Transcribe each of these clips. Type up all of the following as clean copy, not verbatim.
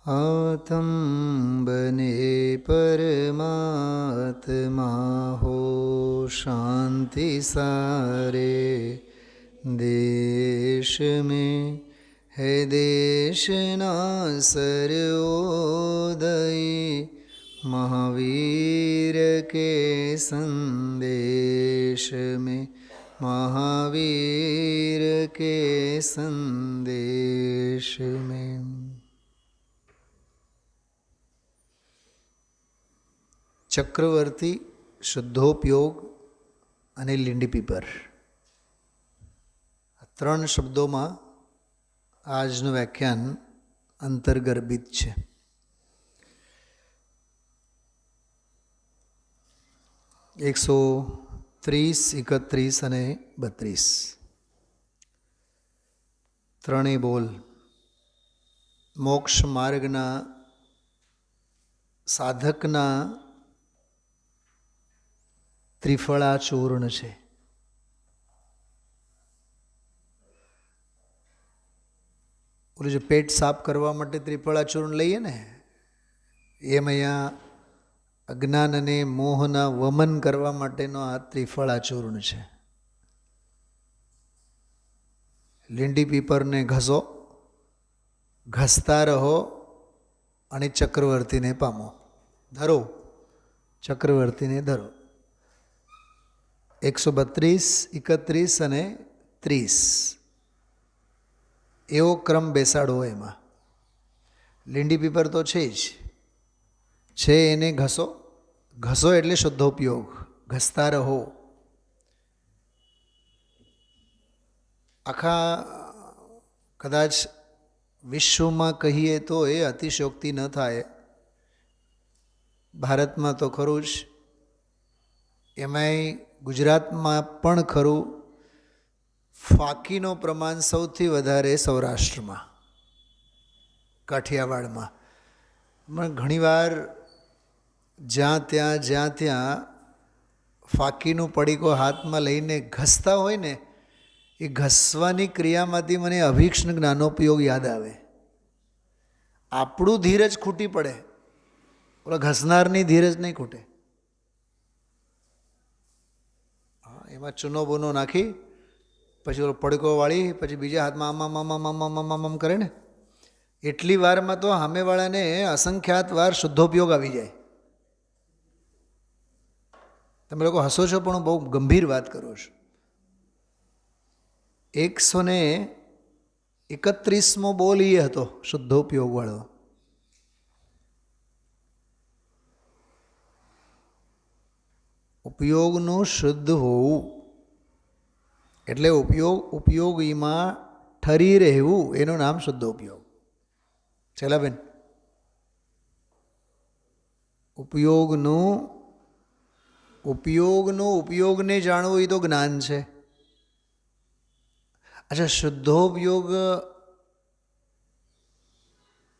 आत्म बने परमात्मा हो शांति सारे देश में है देशना सर्वोदय महावीर के संदेश में महावीर के संदेश में। ચક્રવર્તી, શુદ્ધોપયોગ અને લીંડી પીપર, આ ત્રણ શબ્દોમાં આજનું વ્યાખ્યાન અંતર્ગર્ભિત છે. એકસો 30, 31 અને 32 ત્રણેય બોલ મોક્ષ માર્ગના સાધકના ત્રિફળા ચૂર્ણ છે. ઓલું જે પેટ સાફ કરવા માટે ત્રિફળા ચૂર્ણ લઈએ ને, એમ અહીંયા અજ્ઞાન અને મોહના વમન કરવા માટેનો આ ત્રિફળા ચૂર્ણ છે. લીંડી પીપરને ઘસો, ઘસતા રહો અને ચક્રવર્તીને પામો. ધરો, ચક્રવર્તીને ધરો. 132, 31 અને 30 એવો ક્રમ બેસાડવો. એમાં લીંડી પીપર તો છે જ છે, એને ઘસો. ઘસો એટલે શુદ્ધોપયોગ, ઘસતા રહો. આખા કદાચ વિશ્વમાં કહીએ તો એ અતિશયોક્તિ ન થાય. ભારતમાં તો ખરું જ, એમાંય ગુજરાતમાં પણ ખરું. ફાકીનું પ્રમાણ સૌથી વધારે સૌરાષ્ટ્રમાં, કાઠિયાવાડમાં. પણ ઘણીવાર જ્યાં ત્યાં ફાકીનું પડીકો હાથમાં લઈને ઘસતા હોય ને, એ ઘસવાની ક્રિયામાંથી મને અભિક્ષણ જ્ઞાનોપયોગ યાદ આવે. આપણું ધીરજ ખૂટી પડે, ઓલા ઘસનારની ધીરજ નહીં ખૂટે. એમાં ચૂનો બૂનો નાખી પછી ઓલો પડકો વાળી પછી બીજા હાથમાં આમ કરે ને, એટલી વારમાં તો સામેવાળાને અસંખ્યાત વાર શુદ્ધોપયોગ આવી જાય. તમે લોકો હસો છો પણ હું બહુ ગંભીર વાત કરો છો. 131મો બોલ એ હતો શુદ્ધોપયોગ વાળો. ઉપયોગનું શુદ્ધ હોવું એટલે ઉપયોગીમાં ઠરી રહેવું, એનું નામ શુદ્ધોપયોગ. ચલા બેન, ઉપયોગને જાણવું એ તો જ્ઞાન છે. અચ્છા, શુદ્ધોપયોગ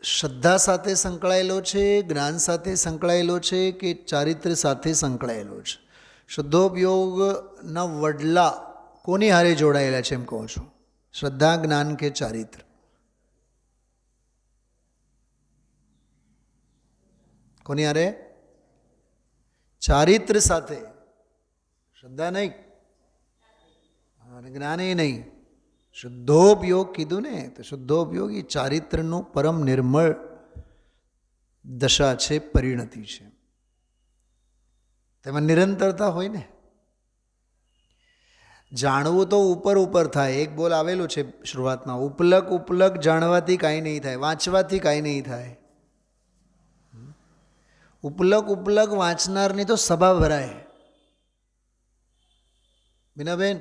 શ્રદ્ધા સાથે સંકળાયેલો છે, જ્ઞાન સાથે સંકળાયેલો છે કે ચારિત્ર્ય સાથે સંકળાયેલો છે? શુદ્ધોપયોગના વડલા કોની હારે જોડાયેલા છે એમ કહું છું? શ્રદ્ધા, જ્ઞાન કે ચારિત્ર? કોની હારે? ચારિત્ર સાથે. શ્રદ્ધા નહીં અને જ્ઞાન એ નહીં. શુદ્ધોપયોગ કીધું ને, તો શુદ્ધોપયોગ એ ચારિત્રનું પરમ નિર્મળ દશા છે, પરિણતિ છે. તેમાં નિરંતરતા હોય ને. જાણવું તો ઉપર થાય. એક બોલ આવેલું છે શરૂઆતમાં, ઉપલક જાણવાથી કાંઈ નહીં થાય, વાંચવાથી કાંઈ નહીં થાય. ઉપલક વાંચનારની તો સભા ભરાય. બીનાબેન,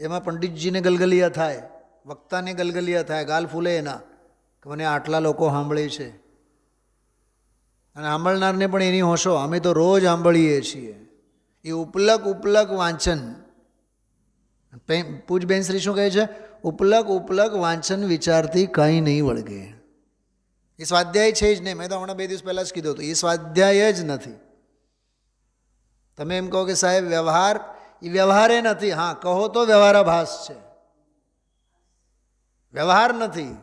એમાં પંડિતજીને ગલગલિયા થાય, વક્તાને ગલગલિયા થાય, ગાલ ફૂલે એના કે મને આટલા લોકો સાંભળે છે. અને સાંભળનારને પણ એની હોશો, અમે તો રોજ સાંભળીએ છીએ. એ ઉપલક વાંચન. પૂજ બેન શ્રી શું કહે છે? ઉપલક વાંચન વિચારથી કંઈ નહીં વળગે. એ સ્વાધ્યાય છે જ નહીં. મેં તો હમણાં 2 દિવસ પહેલાં જ કીધું હતું, એ સ્વાધ્યાય જ નથી. તમે એમ કહો કે સાહેબ વ્યવહાર, એ વ્યવહારે નથી. હા કહો તો વ્યવહારાભાસ છે, વ્યવહાર નથી.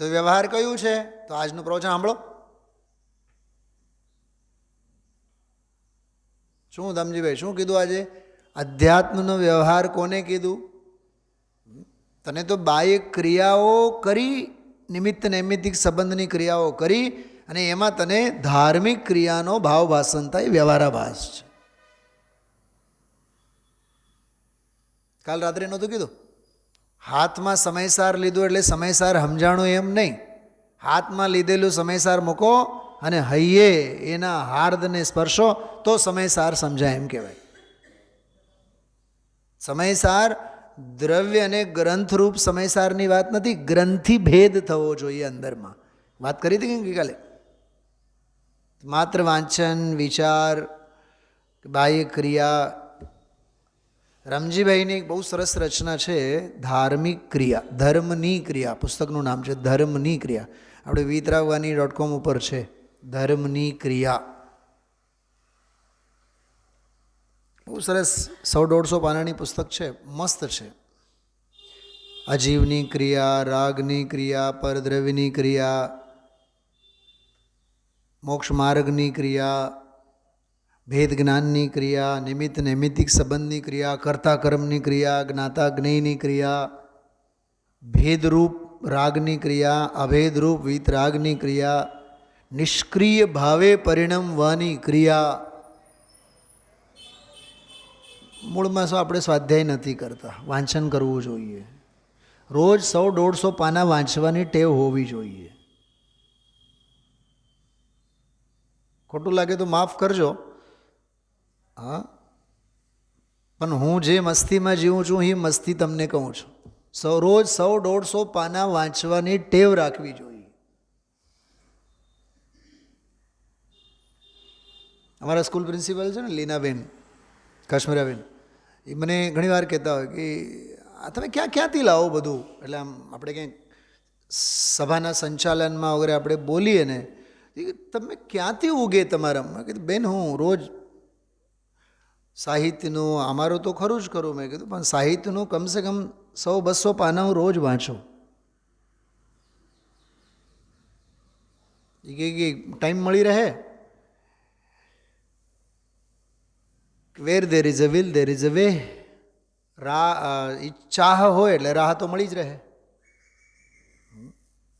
તો વ્યવહાર કયું છે? તો આજનું પ્રવચન સાંભળો. શું ધમજીભાઈ શું કીધું આજે? અધ્યાત્મનો વ્યવહાર કોને કીધું? તને તો બાહ્ય ક્રિયાઓ કરી, નિમિત્ત નૈમિત્તિક સંબંધની ક્રિયાઓ કરી, અને એમાં તને ધાર્મિક ક્રિયાનો ભાવ ભાષણ થાય, વ્યવહારાભાસ છે. કાલ રાત્રે નહોતું કીધું? હાથમાં સમયસાર લીધું એટલે સમયસાર સમજાણું એમ નહીં. હાથમાં લીધેલું સમયસાર મૂકો અને હૈયે એના હાર્દને સ્પર્શો તો સમયસાર સમજાય એમ કહેવાય. સમયસાર દ્રવ્ય અને ગ્રંથરૂપ સમયસારની વાત નથી, ગ્રંથિ ભેદ થવો જોઈએ અંદરમાં. વાત કરી હતી કે કાલે? માત્ર વાંચન, વિચાર, બાહ્ય ક્રિયા. રામજીભાઈની એક બહુ સરસ રચના છે, ધાર્મિક ક્રિયા, ધર્મની ક્રિયા. પુસ્તકનું નામ છે ધર્મની ક્રિયા. આપણે વીતરાગવાની.com ઉપર છે, ધર્મની ક્રિયા. બહુ સરસ 100-150 પાનાની પુસ્તક છે, મસ્ત છે. અજીવની ક્રિયા, રાગની ક્રિયા, પરદ્રવ્યની ક્રિયા, મોક્ષ માર્ગની ક્રિયા, ભેદ જ્ઞાનની ક્રિયા, નિમિત્ત નૈમિત્તિક સંબંધની ક્રિયા, કર્તા કર્મની ક્રિયા, જ્ઞાતા જ્ઞેયની ક્રિયા, ભેદરૂપ રાગની ક્રિયા, અભેદરૂપ વીતરાગની ક્રિયા, નિષ્ક્રિય ભાવે પરિણમવાની ક્રિયા. મૂળમાં શું આપણે સ્વાધ્યાય નથી કરતા, વાંચન કરવું જોઈએ. રોજ 100-150 પાના વાંચવાની ટેવ હોવી જોઈએ. ખોટું લાગે તો માફ કરજો. હા, પણ હું જે મસ્તીમાં જીવું છું એ મસ્તી તમને કહું છું. રોજ 100-150 પાના વાંચવાની ટેવ રાખવી જોઈએ. અમારા સ્કૂલ પ્રિન્સિપલ છે ને લીનાબેન, કાશ્મીરાબેન, એ મને ઘણી વાર કહેતા હોય કે આ તમે ક્યાંથી લાવો બધું. એટલે આમ આપણે ક્યાંક સભાના સંચાલનમાં વગેરે આપણે બોલીએ ને, તમે ક્યાંથી ઉગે તમારામાં? કીધું બેન હું રોજ સાહિત્યનું, અમારું તો ખરું જ ખરું, મેં કીધું પણ સાહિત્યનું કમસે કમ 100-200 પાના હું રોજ વાંચું. એ કે ટાઈમ મળી રહે. Where there is a will there is a way. ઈચ્છા હોય એટલે રાહ તો મળી જ રહે.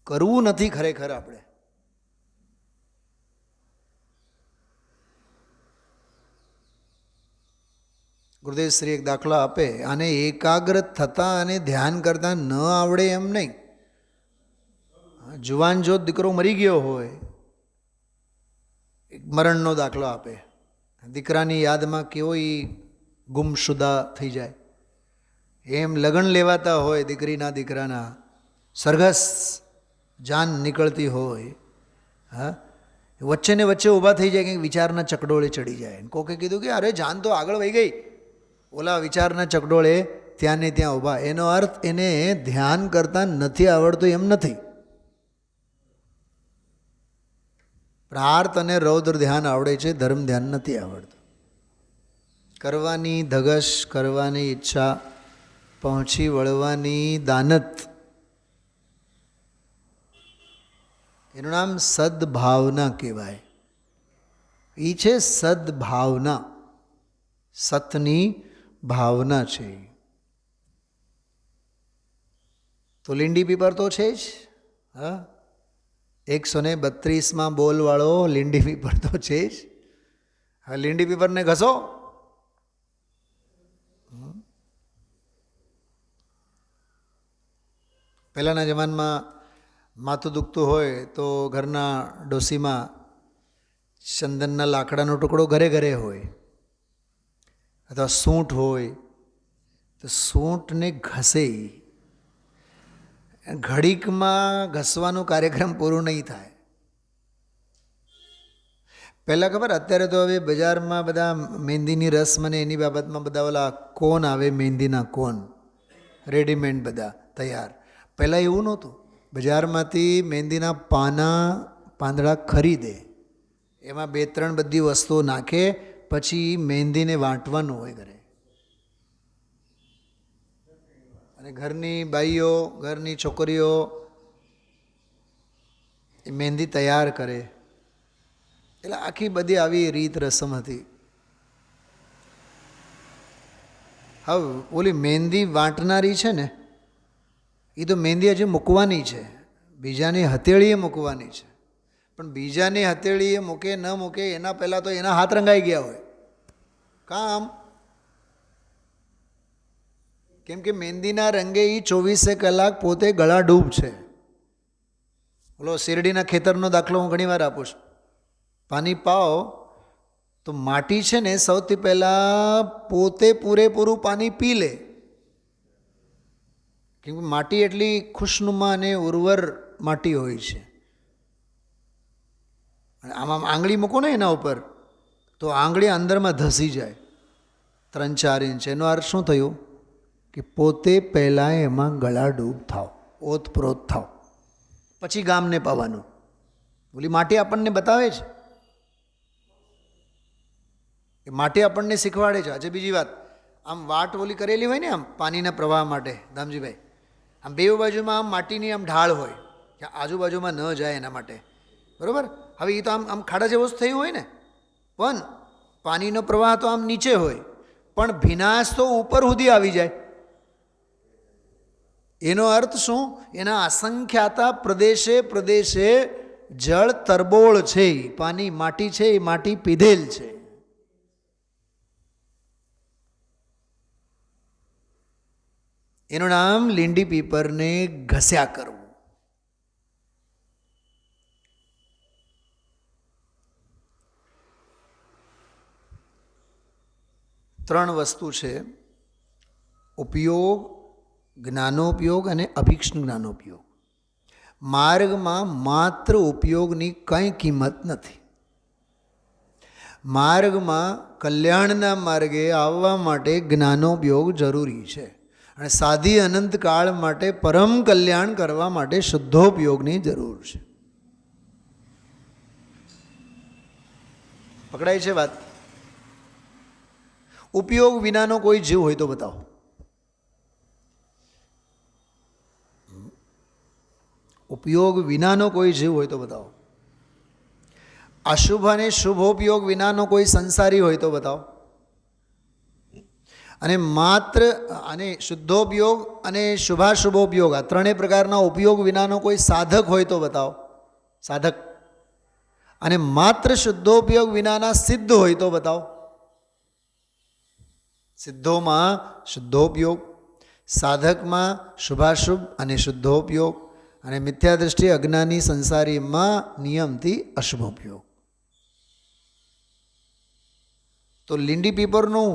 કરવું નથી ખરેખર આપણે. ગુરુદેવ શ્રી એક દાખલો આપે, આને એકાગ્ર થતાં અને ધ્યાન કરતાં ન આવડે એમ નહીં. જુવાન જો દીકરો મરી ગયો હોય, એક મરણનો દાખલો આપે. દીકરાની યાદમાં કેવો એ ગુમશુદા થઈ જાય. એમ લગ્ન લેવાતા હોય દીકરીના દીકરાના, સરઘસ જાન નીકળતી હોય, હા, વચ્ચે ને વચ્ચે ઊભા થઈ જાય, કંઈક વિચારના ચકડોળે ચડી જાય. કોકે કીધું કે અરે જાન તો આગળ વહી ગઈ, ઓલા વિચારના ચકડોળે ત્યાં ને ત્યાં ઊભા. એનો અર્થ એને ધ્યાન કરતાં નથી આવડતું એમ નથી. પ્રાર્થ અને રૌદ્ર ધ્યાન આવડે છે, ધર્મ ધ્યાન નથી આવડતું. કરવાની ધગશ, કરવાની ઈચ્છા, પહોંચી વળવાની દાનત, એનું નામ સદભાવના કહેવાય. એ છે સદભાવના, સતની ભાવના છે. તો લીંડી પીપર તો છે જ. હા, 132માં બોલવાળો લીંડી પીપર તો છે જ. હા, લીંડી પીપરને ઘસો. પહેલાંના જમાનામાં માથું દુખતું હોય તો ઘરના ડોસીમાં ચંદનના લાકડાનો ટુકડો ઘરે ઘરે હોય, અથવા સૂંઠ હોય તો સૂંઠને ઘસે. ઘડીકમાં ઘસવાનો કાર્યક્રમ પૂરો નહીં થાય. પહેલાં ખબર, અત્યારે તો હવે બજારમાં બધા મહેંદીની રસમ અને એની બાબતમાં બધા ઓલા કોન આવે, મહેંદીના કોન રેડીમેડ બધા તૈયાર. પહેલાં એવું નહોતું. બજારમાંથી મહેંદીના પાંદડા ખરીદે, એમાં 2-3 બધી વસ્તુઓ નાખે, પછી મહેંદીને વાંટવાનું હોય ઘરે. અને ઘરની બાઈઓ, ઘરની છોકરીઓ એ મહેંદી તૈયાર કરે. એટલે આખી બધી આવી રીત રસમ હતી. હવે ઓલી મહેંદી વાંટનારી છે ને, એ તો મહેંદી હજી મૂકવાની છે, બીજાની હથેળીએ મૂકવાની છે. પણ બીજાની હથેળીએ મૂકે ન મૂકે એના પહેલાં તો એના હાથ રંગાઈ ગયા હોય. કામ કેમ કે મહેંદીના રંગે એ 24 કલાક પોતે ગળા ડૂબ છે. ઓલો શેરડીના ખેતરનો દાખલો હું ઘણીવાર આપું છું. પાણી પાઓ તો માટી છે ને સૌથી પહેલાં પોતે પૂરેપૂરું પાણી પી લે. કેમ કે માટી એટલી ખુશનુમા અને ઉર્વર માટી હોય છે. અને આમાં આંગળી મૂકો ને એના ઉપર તો આંગળી અંદરમાં ધસી જાય 3-4 ઇંચ. એનો અર્થ શું થયું કે પોતે પહેલાં એમાં ગળા ડૂબ થાવ, ઓતપ્રોત થાવ, પછી ગામને પાવાનું. ઓલી માટી આપણને બતાવે છે, એ માટી આપણને શીખવાડે છે. આજે બીજી વાત, આમ વાટ ઓલી કરેલી હોય ને આમ પાણીના પ્રવાહ માટે, દામજીભાઈ, આમ બે બાજુમાં આમ માટીની આમ ઢાળ હોય કે આજુબાજુમાં ન જાય એના માટે, બરાબર. હવે એ તો આમ આમ ખાડા જેવું જ થયું હોય ને, પણ પાણીનો પ્રવાહ તો આમ નીચે હોય, પણ ભીનાશ તો ઉપર સુધી આવી જાય. એનો અર્થ શું? એના અસંખ્યાતા પ્રદેશે પ્રદેશે જળ તરબોળ છે, પાણી માટી છે, એ માટી પીધેલ છે. એનું નામ લીંડી પીપરને ઘસ્યા કરવું. ત્રણ વસ્તુ છે: ઉપયોગ, જ્ઞાનોપયોગ અને અભિક્ષણ જ્ઞાનોપયોગ. માર્ગમાં માત્ર ઉપયોગની કંઈ કિંમત નથી. માર્ગમાં કલ્યાણના માર્ગે આવવા માટે જ્ઞાનોપયોગ જરૂરી છે, અને સાધી અનંતકાળ માટે પરમ કલ્યાણ કરવા માટે શુદ્ધોપયોગની જરૂર છે. પકડાય છે વાત? ઉપયોગ વિનાનો કોઈ જીવ હોય તો બતાવો. ઉપયોગ વિનાનો કોઈ જીવ હોય તો બતાવો. અશુભ અને શુભોપયોગ વિનાનો કોઈ સંસારી હોય તો બતાવો. અને માત્ર અને શુદ્ધોપયોગ અને શુભાશુભોપયોગ, આ ત્રણેય પ્રકારના ઉપયોગ વિનાનો કોઈ સાધક હોય તો બતાવો. સાધક. અને માત્ર શુદ્ધોપયોગ વિનાના સિદ્ધ હોય તો બતાવો. સિદ્ધોમાં શુદ્ધોપયોગ, સાધકમાં શુભાશુભ અને શુદ્ધોપયોગ, અને મિથ્યા દૃષ્ટિ અજ્ઞાની સંસારીમાં નિયમથી અશુભોપયોગ. તો લીંડી પીપરનું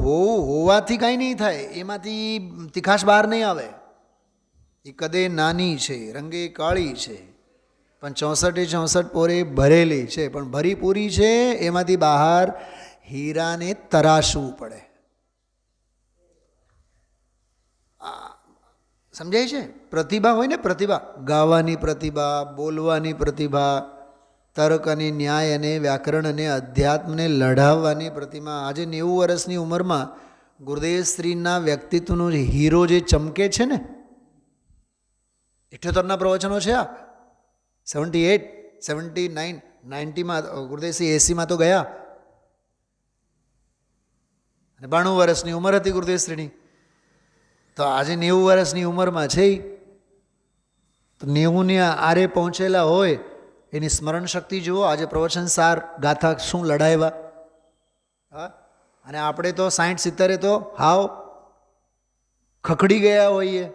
હોવાથી કાંઈ નહીં થાય, એમાંથી તીખાશ બહાર નહીં આવે. એ કદે નાની છે, રંગે કાળી છે, પણ 64 પોરે ભરેલી છે, પણ ભરી પૂરી છે. એમાંથી બહાર હીરાને તરાશવું પડે. સમજાય છે? પ્રતિભા હોય ને, પ્રતિભા, ગાવાની પ્રતિભા, બોલવાની પ્રતિભા, તર્ક અને ન્યાય અને વ્યાકરણ અને અધ્યાત્મને લડાવવાની પ્રતિભા. આજે 90 વર્ષની ઉંમરમાં ગુરુદેવ શ્રીના વ્યક્તિત્વનો હીરો જે ચમકે છે ને, 78ના પ્રવચનો છે. આ 78, 79, 90માં ગુરુદેવ શ્રી 80માં તો ગયા, અને 92 વર્ષની ઉંમર હતી ગુરુદેવ શ્રીની. તો આજે 90 વર્ષની ઉંમરમાં છે. તો 90ની આરે પહોંચેલા હોય, એની સ્મરણ શક્તિ જુઓ. આજે પ્રવચન સાર ગાથા શું લડાવ્યા. હા, અને આપણે તો 60-70 તો હાવ ખખડી ગયા હોઈએ.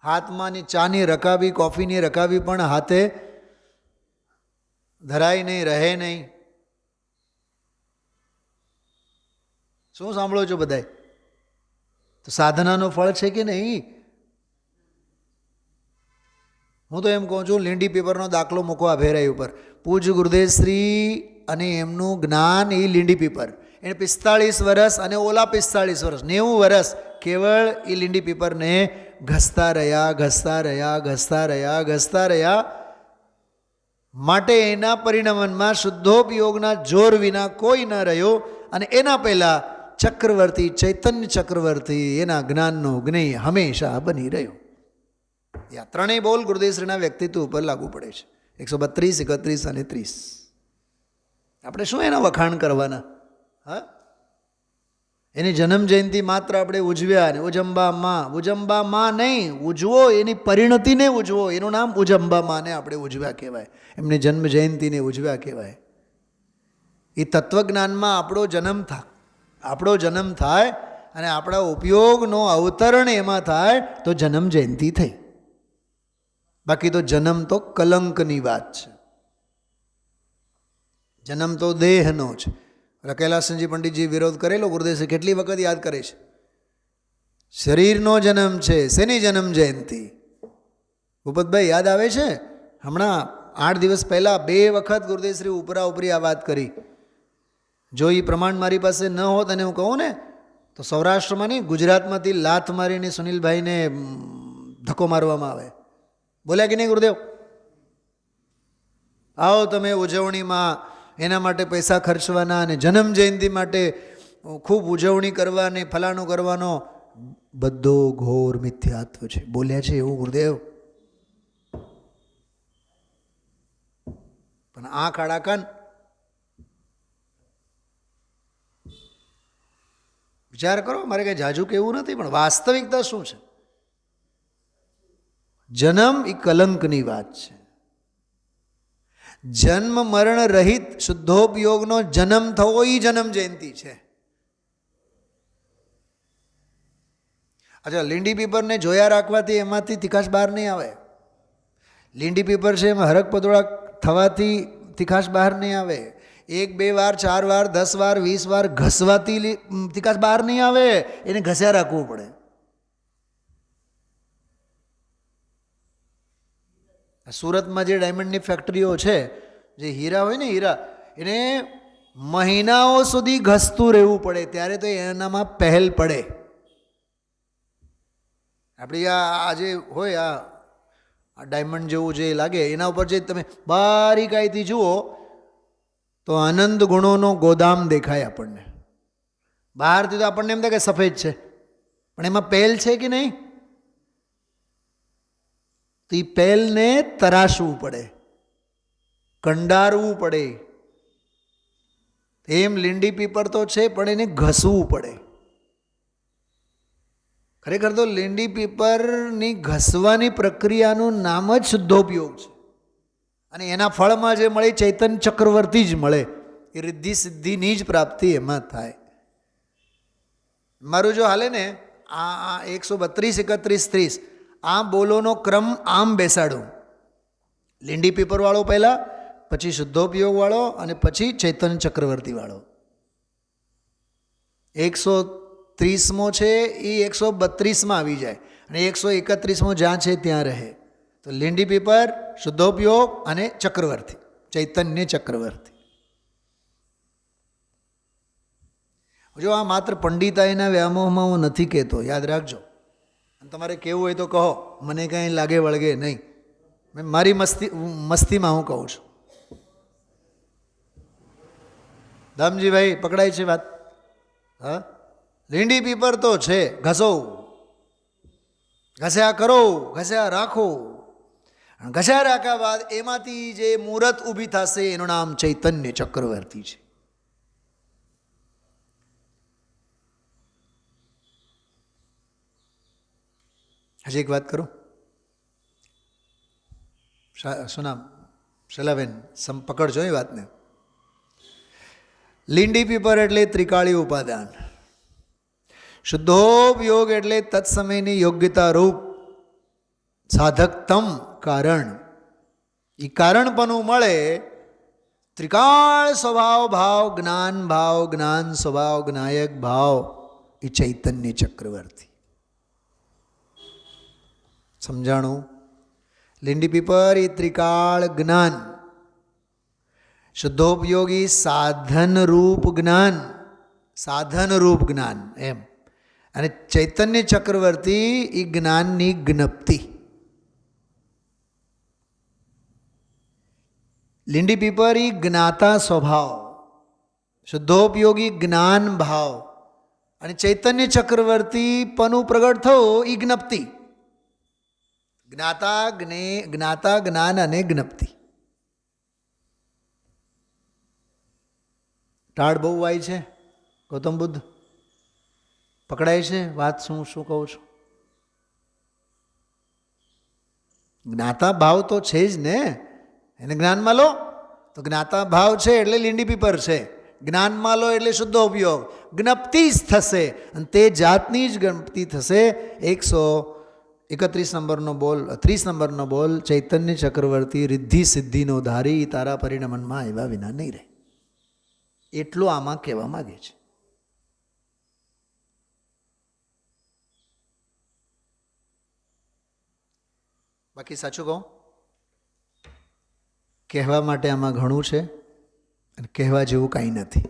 હાથમાં ની ચાની રકાબી, કોફીની રકાબી પણ હાથે ધરાય નહીં, રહે નહીં. શું સાંભળો છો બધાય? તો સાધનાનો ફળ છે કે નહીં? હું તો એમ કહું છું, લીંડી પીપરનો દાખલો મૂકો આ ભેરાઈ ઉપર. પૂજ ગુરુદેવ શ્રી અને એમનું જ્ઞાન, એ લીંડી પીપર. એને 45 વર્ષ અને ઓલા 45 વર્ષ, 90 વર્ષ કેવળ એ લીંડી પીપરને ઘસતા રહ્યા, ઘસતા રહ્યા, ઘસતા રહ્યા, ઘસતા રહ્યા. માટે એના પરિણમનમાં શુદ્ધોપયોગના જોર વિના કોઈ ન રહ્યો. અને એના પહેલાં ચક્રવર્તી, ચૈતન્ય ચક્રવર્તી, એના જ્ઞાનનો જ્ઞેય હંમેશા બની રહ્યો. આ ત્રણેય બોલ ગુરુદેવ શ્રીના વ્યક્તિત્વ ઉપર લાગુ પડે છે. 132, 31 અને 30. આપણે શું એના વખાણ કરવાના? હા, એની જન્મ જયંતિ માત્ર આપણે ઉજવ્યા ને ઉજંબા માં નહીં, ઉજવો, એની પરિણતિને ઉજવો. એનું નામ ઉજંબા માને આપણે ઉજવ્યા કહેવાય, એમની જન્મ જયંતિને ઉજવ્યા કહેવાય. એ તત્વજ્ઞાનમાં આપણો જન્મ થાય અને આપણા ઉપયોગનો અવતરણ એમાં થાય તો જન્મ જયંતિ થઈ. બાકી તો જન્મ તો કલંકની વાત છે. જન્મ તો દેહનો છે. કૈલાસજી પંડિતજી વિરોધ કરેલો ગુરુદેવ કેટલી વખત યાદ કરે છે. શરીરનો જન્મ છે, શેની જન્મ જયંતિ? ભૂપતભાઈ યાદ આવે છે? હમણાં 8 દિવસ પહેલાં 2 વખત ગુરુદેવશ્રી ઉપરી આ વાત કરી. જો એ પ્રમાણ મારી પાસે ન હોત અને હું કહું ને તો સૌરાષ્ટ્રમાં નહીં, ગુજરાતમાંથી લાત મારીને સુનિલભાઈને ધક્કો મારવામાં આવે. બોલ્યા કે નહીં ગુરુદેવ? આવો તમે ઉજવણીમાં એના માટે પૈસા ખર્ચવાના અને જન્મ જયંતિ માટે ખૂબ ઉજવણી કરવાની, ફલાણું કરવાનો, બધો ઘોર મિથ્યાત્વ છે. બોલ્યા છે એવું ગુરુદેવ? પણ આ કાળાકાન વિચાર કરો. મારે કંઈ જાજુ કેવું નથી, પણ વાસ્તવિકતા શું છે? જન્મ એ કલંકની વાત છે. જન્મ મરણ રહિત શુદ્ધોપયોગનો જન્મ થવો એ જન્મ જયંતિ છે. અચ્છા, લીંડી પીપરને જોયા રાખવાથી એમાંથી તીખાશ બહાર નહીં આવે. લીંડી પીપર છે એમાં હરક પતોડા થવાથી તીખાશ બહાર નહીં આવે. 1 2 વાર 4 વાર 10 વાર 20 વાર ઘસવાથી તીખાશ બહાર નહીં આવે. એને ઘસ્યા રાખવું પડે. સુરતમાં જે ડાયમંડની ફેક્ટરીઓ છે, જે હીરા હોય ને, હીરા એને મહિનાઓ સુધી ઘસતું રહેવું પડે, ત્યારે તો એનામાં પહેલ પડે. આપણી આ જે હોય આ ડાયમંડ જેવું જે લાગે એના ઉપર જે તમે બારીકાઈથી જુઓ તો આનંદ ગુણોનો ગોદામ દેખાય આપણને. બહારથી તો આપણને એમ થાય કે સફેદ છે, પણ એમાં પહેલ છે કે નહીં? તો એ પહેલને તરાશવું પડે, કંડારવું પડે. એમ લીંડી પીપર તો છે, પણ એને ઘસવું પડે. ખરેખર તો લીંડી પીપરની ઘસવાની પ્રક્રિયાનું નામ જ શુદ્ધોપયોગ છે. અને એના ફળમાં જે મળે ચૈતન્ય ચક્રવર્તી જ મળે. એ રિદ્ધિ સિદ્ધિની જ પ્રાપ્તિ એમાં થાય. મારું જો હાલે ને આ 132, 31, 30 આ બોલોનો ક્રમ આમ બેસાડું. લીંડી પીપરવાળો પહેલાં, પછી શુદ્ધોપયોગવાળો અને પછી ચૈતન્ય ચક્રવર્તીવાળો. 130મો છે એ 132માં આવી જાય અને 131મો જ્યાં છે ત્યાં રહે. તો લીંડી પીપર, શુદ્ધોપયોગ અને ચક્રવર્તી, ચૈતન્ય ચક્રવર્તી. જો આ માત્ર પંડિતાઈના વ્યામોહમાં હું નથી કહેતો, યાદ રાખજો. અને તમારે કહેવું હોય તો કહો, મને કાંઈ લાગે વળગે નહીં. મેં મારી મસ્તીમાં હું કહું છું. દામજીભાઈ પકડાય છે વાત? હા, લીંડી પીપર તો છે, ઘસો, ઘસ્યા કરો, ઘસ્યા રાખો. ઘસ્યા રાખ્યા બાદ એમાંથી જે મૂર્ત ઊભી થશે એનું નામ ચૈતન્ય ચક્રવર્તી છે. હજી એક વાત કરું. શું નામ? શૈલાબેન પકડજો એ વાતને. લીંડી પીપર એટલે ત્રિકાળી ઉપાદાન. શુદ્ધોપયોગ એટલે તત્સમયની યોગ્યતા રૂપ સાધકતમ કારણ. એ કારણપણું મળે ત્રિકાળ સ્વભાવ ભાવ, જ્ઞાન ભાવ, જ્ઞાન સ્વભાવ, જ્ઞાયક ભાવ, એ ચૈતન્ય ચક્રવર્તી. સમજાણું? લીંડી પીપર એ ત્રિકાળ જ્ઞાન, શુદ્ધોપયોગી સાધનરૂપ જ્ઞાન, સાધનરૂપ જ્ઞાન એમ. અને ચૈતન્ય ચક્રવર્તી એ જ્ઞાનની જ્ઞપ્તિ. લીંડી પીપર એ જ્ઞાતા સ્વભાવ, શુદ્ધોપયોગી જ્ઞાન ભાવ અને ચૈતન્ય ચક્રવર્તી પનું પ્રગટ થવું એ જ્ઞપ્તિ. જ્ઞાતા જ્ઞાન અને જ્ઞપ્તિ. ટાળ બહુ વાય છે ગૌતમ બુદ્ધ? પકડાય છે વાત શું શું કહું છું? જ્ઞાતા ભાવ તો છે જ ને, એને જ્ઞાનમાં લો તો જ્ઞાતા ભાવ છે એટલે લીંડી પીપર છે, જ્ઞાનમાં લો એટલે શુદ્ધ ઉપયોગ, જ્ઞપ્તિ જ થશે અને તે જાતની જ જ્ઞપ્તિ થશે. 131 નંબરનો બોલ, 30 નંબરનો બોલ, ચૈતન્ય ચક્રવર્તી રિદ્ધિ સિદ્ધિનો ધારી તારા પરિણમનમાં આવ્યા વિના નહીં રહે. એટલું આમાં કહેવા માગે છે. બાકી સાચું કહું, કહેવા માટે આમાં ઘણું છે અને કહેવા જેવું કાંઈ નથી.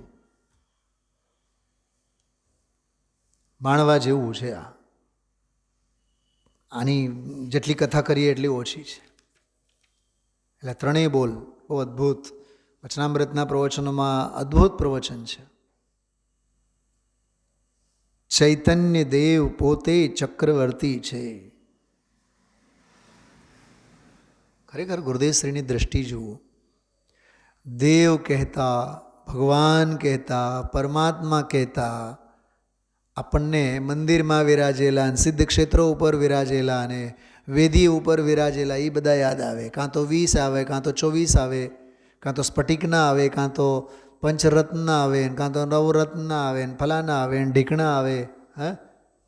માણવા જેવું છે. આની જેટલી કથા કરીએ એટલી ઓછી છે. એટલે ત્રણેય બોલ બહુ અદ્ભુત, વચનામૃતના પ્રવચનોમાં અદ્ભુત પ્રવચન છે. ચૈતન્ય દેવ પોતે ચક્રવર્તી છે. ખરેખર ગુરુદેવશ્રીની દ્રષ્ટિ જુઓ. દેવ કહેતા, ભગવાન કહેતા, પરમાત્મા કહેતા, આપણને મંદિરમાં વિરાજેલા, સિદ્ધ ક્ષેત્રો ઉપર વિરાજેલા અને વેદી ઉપર વિરાજેલા એ બધા યાદ આવે. કાં તો 20 આવે, કાં તો 24 આવે, કાં તો સ્ફટિકના આવે, કાં તો પંચરત્ન આવે, કાં તો નવરત્ન આવે, ફલાના આવે, ઢીકણા આવે. હા,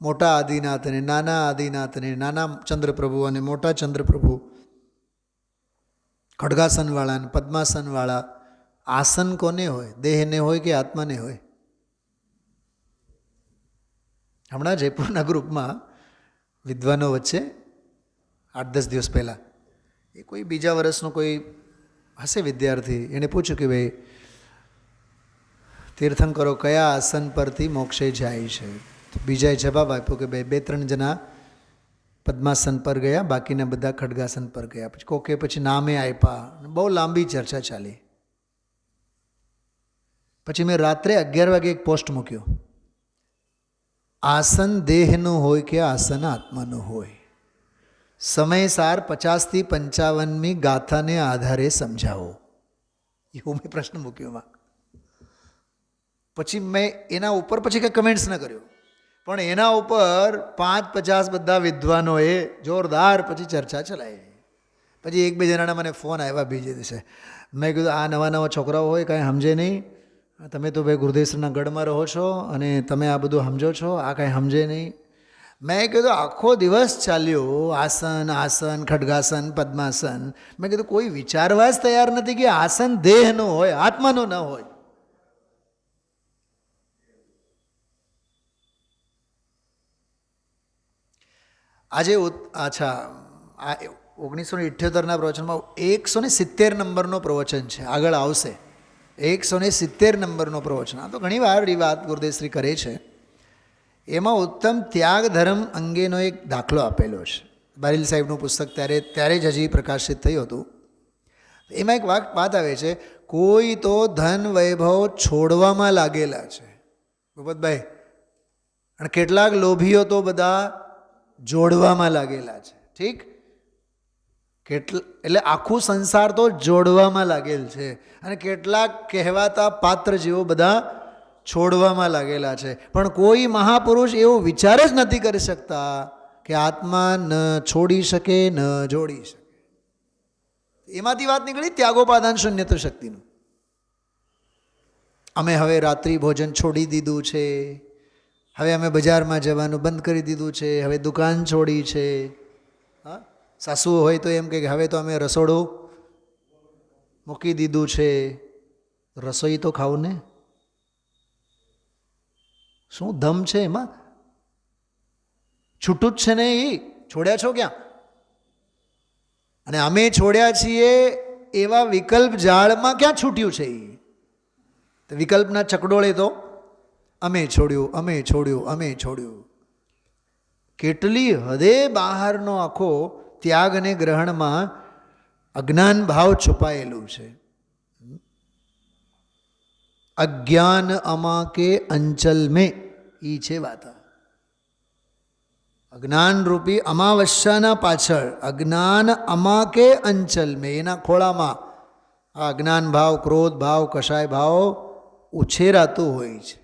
મોટા આદિનાથ ને નાના આદિનાથ ને નાના ચંદ્રપ્રભુ અને મોટા ચંદ્રપ્રભુ, ખડગાસનવાળા ને પદ્માસનવાળા. આસન કોને હોય? દેહને હોય કે આત્માને હોય? હમણાં જયપુરના ગ્રુપમાં વિદ્વાનો વચ્ચે 8-10 દિવસ પહેલાં એ કોઈ બીજા વર્ષનો કોઈ હશે વિદ્યાર્થી, એણે પૂછ્યું કે ભાઈ તીર્થંકરો કયા આસન પરથી મોક્ષે જાય છે? તો બીજાએ જવાબ આપ્યો કે ભાઈ 2-3 જણા પદ્માસન પર ગયા, બાકીના બધા ખડગાસન પર ગયા. પછી કોકે પછી નામે આપ્યા, બહુ લાંબી ચર્ચા ચાલી. પછી મેં રાત્રે 11 વાગે એક પોસ્ટ મૂક્યો, આસન દેહનું હોય કે આસન આત્માનું હોય, સમયસાર 50થી 55મી ગાથાને આધારે સમજાવો. એવું મેં પ્રશ્ન મૂક્યો. પછી મેં એના ઉપર પછી કંઈ કમેન્ટ્સ ન કર્યો, પણ એના ઉપર 5-50 બધા વિદ્વાનોએ જોરદાર પછી ચર્ચા ચલાવી. પછી 1-2 જણાના મને ફોન આવ્યા બીજે દિવસે. મેં કીધું આ નવા છોકરાઓ હોય કાંઈ સમજે નહીં, તમે તો ભાઈ ગુરુદેવના ગઢમાં રહો છો અને તમે આ બધું સમજો છો, આ કાંઈ સમજે નહીં. મેં કીધું આખો દિવસ ચાલ્યો આસન આસન ખડગાસન પદ્માસન. મેં કીધું કોઈ વિચારવા જ તૈયાર નથી કે આસન દેહનો હોય, આત્માનો ન હોય. આજે અચ્છા, આ 1978ના પ્રવચનમાં 170 નંબરનો પ્રવચન છે, આગળ આવશે. 170 નંબરનો પ્રવચન. આ તો ઘણી વાર એ વાત ગુરુદેવશ્રી કરે છે. એમાં ઉત્તમ ત્યાગ ધર્મ અંગેનો એક દાખલો આપેલો છે. બારીલ સાહેબનું પુસ્તક ત્યારે જ હજી પ્રકાશિત થયું હતું. એમાં એક વાત આવે છે, કોઈ તો ધન વૈભવ છોડવામાં લાગેલા છે ભૂપતભાઈ, અને કેટલાક લોભીઓ તો બધા જોડવામાં લાગેલા છે. ઠીક, એટલે આખું સંસાર તો જોડવામાં લાગેલ છે, અને કેટલાક કહેવાતા પાત્ર જેવો બધા છોડવામાં લાગેલા છે. પણ કોઈ મહાપુરુષ એવો વિચાર જ નથી કરી શકતા કે આત્મા ન છોડી શકે ન જોડી શકે. એમાંથી વાત નીકળી ત્યાગોપાદાન શૂન્યત્વ શક્તિનું. અમે હવે રાત્રિ ભોજન છોડી દીધું છે, હવે અમે બજારમાં જવાનું બંધ કરી દીધું છે, હવે દુકાન છોડી છે. હા, સાસુ હોય તો એમ કે હવે તો અમે રસોડું મૂકી દીધું છે. રસોઈ તો ખાવું ને, શું ધમ છે એમાં? છૂટું જ છે ને, એ છોડ્યા છો ક્યાં? અને અમે છોડ્યા છીએ એવા વિકલ્પ જાળમાં ક્યાં છૂટ્યું છે? એ વિકલ્પના ચકડોળે તો અમે છોડ્યું, અમે છોડ્યું, અમે છોડ્યું. કેટલી હદે બહારનો આખો ત્યાગ અને ગ્રહણમાં અજ્ઞાન ભાવ છુપાયેલું છે. અજ્ઞાન અમા કે અંચલ મેં, ઈ છે વાત. અજ્ઞાન રૂપી અમાવસ્યાના પાછળ અજ્ઞાન અમા કે અંચલ મેં, એના ખોળામાં આ અજ્ઞાન ભાવ, ક્રોધ ભાવ, કષાય ભાવ ઉછેરાતું હોય છે.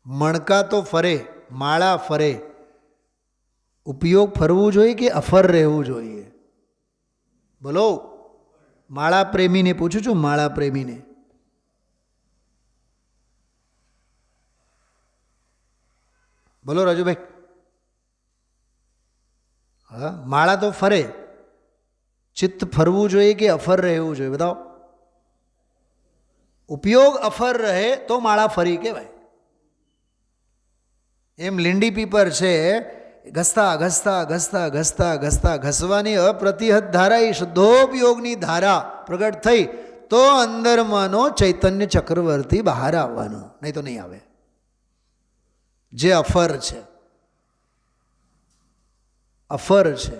મણકા તો ફરે, માળા ફરે, ઉપયોગ ફરવું જોઈએ કે અફર રહેવું જોઈએ? બોલો. માળા પ્રેમીને પૂછું છું, માળા પ્રેમીને. બોલો રાજુભાઈ. હા, માળા તો ફરે, ચિત્ત ફરવું જોઈએ કે અફર રહેવું જોઈએ? બતાવો. ઉપયોગ અફર રહે તો માળા ફરી કહેવાય. એમ લીંડી પીપર છે, ઘસતા ઘસતા ઘસતા ઘસતા ઘસતા ઘસવાની અપ્રતિહત ધારા, એ શુદ્ધોપયોગની ધારા પ્રગટ થઈ તો અંદરમાંનો ચૈતન્ય ચક્રવર્તી બહાર આવવાનો, નહીં તો નહીં આવે. જે અફર છે, અફર છે.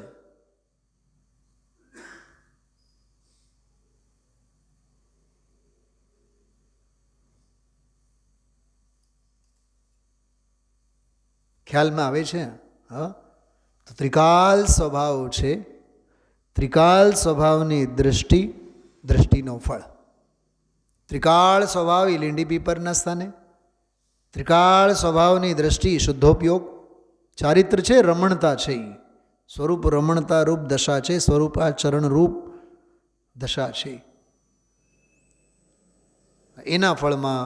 ખ્યાલમાં આવે છે? હા. તો ત્રિકાલ સ્વભાવ છે. ત્રિકાલ સ્વભાવની દૃષ્ટિ, દૃષ્ટિનો ફળ. ત્રિકાળ સ્વભાવ એ લીંડી પીપરના સ્થાને, ત્રિકાળ સ્વભાવની દૃષ્ટિ શુદ્ધોપયોગ, ચારિત્ર છે, રમણતા છે, સ્વરૂપ રમણતા રૂપ દશા છે, સ્વરૂપાચરણ રૂપ દશા છે. એના ફળમાં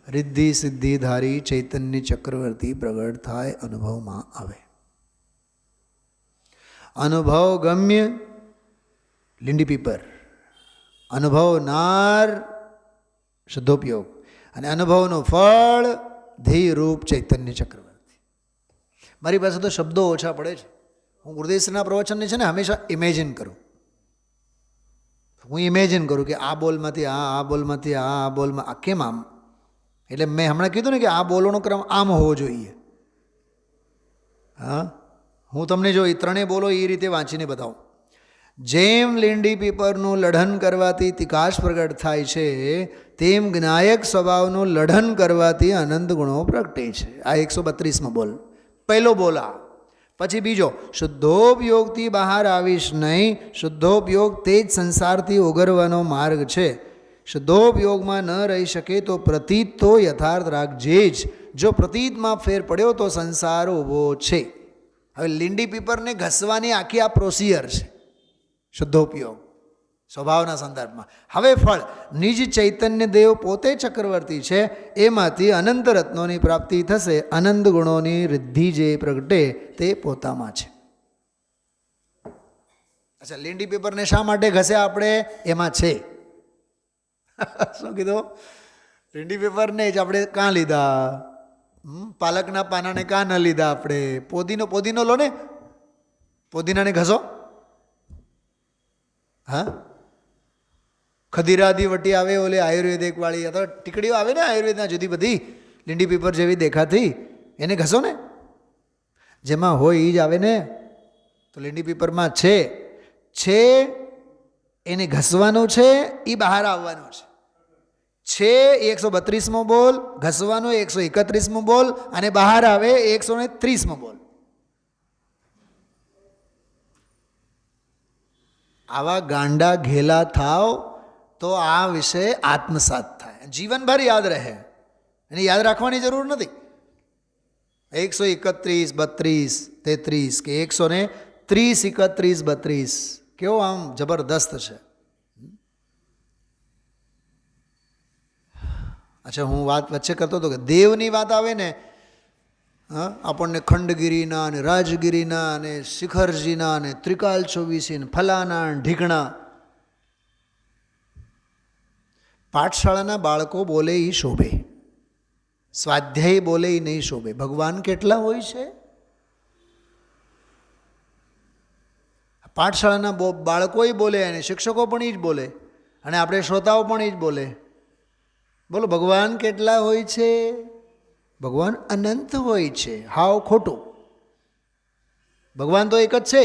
રિદ્ધિ સિદ્ધિધારી ચૈતન્ય ચક્રવર્તી પ્રગટ થાય, અનુભવમાં આવે. અનુભવ ગમ્ય લીંડી પીપર, અનુભવનાર શુદ્ધોપયોગ, અને અનુભવનું ફળ ધ્યેય રૂપ ચૈતન્ય ચક્રવર્તી. મારી પાસે તો શબ્દો ઓછા પડે છે. હું ગુરુદેવના પ્રવચનને છે ને હંમેશા ઇમેજિન કરું. હું ઇમેજિન કરું કે આ બોલમાંથી આ બોલમાંથી આ બોલમાં આ કેમ આમ. એટલે મેં હમણાં કીધું ને કે આ બોલોનો ક્રમ આમ હોવો જોઈએ. હા, હું તમને જો એ ત્રણેય બોલો એ રીતે વાંચીને બતાવું. જેમ લીંડી પીપરનું લઢન કરવાથી તિકાશ પ્રગટ થાય છે, તેમ જ્ઞાયક સ્વભાવનું લઢન કરવાથી અનંત ગુણો પ્રગટે છે. આ 132માં બોલ. પહેલો બોલ આ. પછી બીજો, શુદ્ધોપયોગથી બહાર આવીશ નહીં, શુદ્ધોપયોગ તે જ સંસારથી ઓગરવાનો માર્ગ છે. શુદ્ધોપયોગમાં ન રહી શકે તો પ્રતીત તો યથાર્થ રાખજે જ. જો પ્રતીતમાં ફેર પડ્યો તો સંસાર ઊભો છે. હવે લીંડી પીપરને ઘસવાની આખી આ પ્રોસિજર છે, શુદ્ધોપયોગ સ્વભાવના સંદર્ભમાં. હવે ફળ નિજ ચૈતન્ય દેવ પોતે ચક્રવર્તી છે, એમાંથી અનંત રત્નોની પ્રાપ્તિ થશે. અનંત ગુણોની રિદ્ધિ જે પ્રગટે તે પોતામાં છે. અચ્છા, લીંડી પેપરને શા માટે ઘસે આપણે? એમાં છે. શું કીધું? લીંડી પેપરને જ આપણે કાં લીધા? પાલકના પાનાને કાં ન લીધા આપણે? પોદીનો લો ને, પોદીનાને ઘસો. હા, ખદીરાદી વટી આવે, ઓલે આયુર્વેદિક વાળી અથવા ટીકડીઓ આવે ને આયુર્વેદના, જુદી બધી લીંડી પીપર જેવી દેખાતી, એને ઘસો ને. જેમાં હોય એ જ આવે ને. તો લીંડી પીપરમાં છે એને ઘસવાનું છે, એ બહાર આવવાનું છે. 132મો બોલ, ઘસવાનો 131મો બોલ, અને બહાર આવે 130મો બોલ. આવા ગાંડા ઘેલા થાવ તો આ વિષય આત્મસાત થાય, જીવનભર યાદ રહે. એને યાદ રાખવાની જરૂર નથી. 131, 32, 33 કે 130, 31, 32 કેવો આમ જબરદસ્ત છે. અચ્છા, હું વાત વચ્ચે કરતો હતો કે દેવની વાત આવે ને, આપણને ખંડગીરીના અને રાજગીરીના અને શિખરજીના અને ત્રિકાલ 24 ને ફલાના ઢીકણા. પાઠશાળાના બાળકો બોલે એ શોભે, સ્વાધ્યાય બોલે એ નહીં શોભે. ભગવાન કેટલા હોય છે? પાઠશાળાના બાળકો બોલે અને શિક્ષકો પણ એ જ બોલે અને આપણે શ્રોતાઓ પણ એ જ બોલે. બોલો, ભગવાન કેટલા હોય છે? ભગવાન અનંત હોય છે. હાવ ખોટું. ભગવાન તો એક જ છે.